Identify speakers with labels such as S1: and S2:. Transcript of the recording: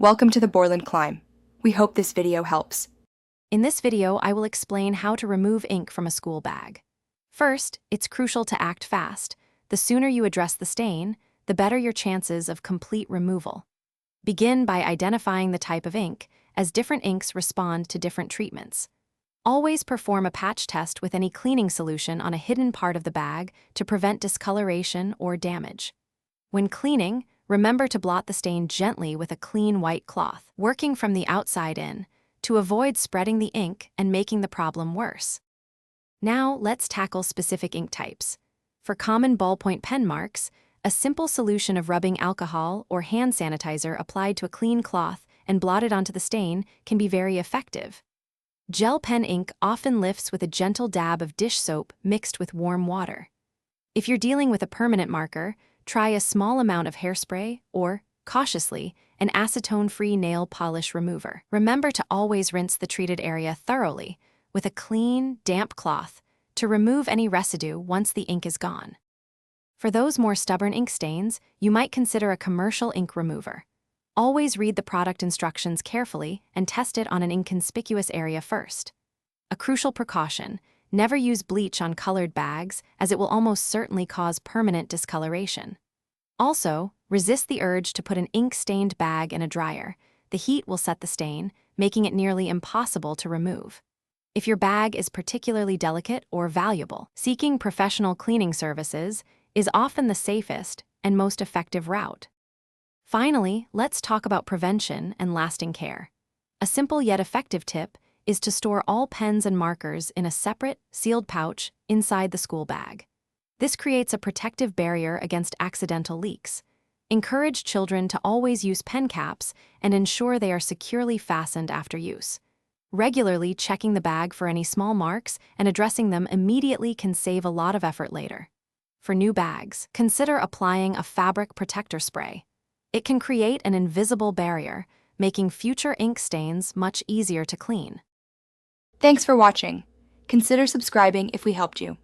S1: Welcome to the Borland Climb. We hope this video helps.
S2: In this video, I will explain how to remove ink from a school bag. First, it's crucial to act fast. The sooner you address the stain, the better your chances of complete removal. Begin by identifying the type of ink, as different inks respond to different treatments. Always perform a patch test with any cleaning solution on a hidden part of the bag to prevent discoloration or damage. When cleaning, remember to blot the stain gently with a clean white cloth, working from the outside in, to avoid spreading the ink and making the problem worse. Now, let's tackle specific ink types. For common ballpoint pen marks, a simple solution of rubbing alcohol or hand sanitizer applied to a clean cloth and blotted onto the stain can be very effective. Gel pen ink often lifts with a gentle dab of dish soap mixed with warm water. If you're dealing with a permanent marker, try a small amount of hairspray or, cautiously, an acetone-free nail polish remover. Remember to always rinse the treated area thoroughly with a clean, damp cloth to remove any residue once the ink is gone. For those more stubborn ink stains, you might consider a commercial ink remover. Always read the product instructions carefully and test it on an inconspicuous area first. A crucial precaution: never use bleach on colored bags, as it will almost certainly cause permanent discoloration. Also, resist the urge to put an ink-stained bag in a dryer. The heat will set the stain, making it nearly impossible to remove. If your bag is particularly delicate or valuable, seeking professional cleaning services is often the safest and most effective route. Finally, let's talk about prevention and lasting care. A simple yet effective tip is to store all pens and markers in a separate, sealed pouch inside the school bag. This creates a protective barrier against accidental leaks. Encourage children to always use pen caps and ensure they are securely fastened after use. Regularly checking the bag for any small marks and addressing them immediately can save a lot of effort later. For new bags, consider applying a fabric protector spray. It can create an invisible barrier, making future ink stains much easier to clean.
S1: Thanks for watching. Consider subscribing if we helped you.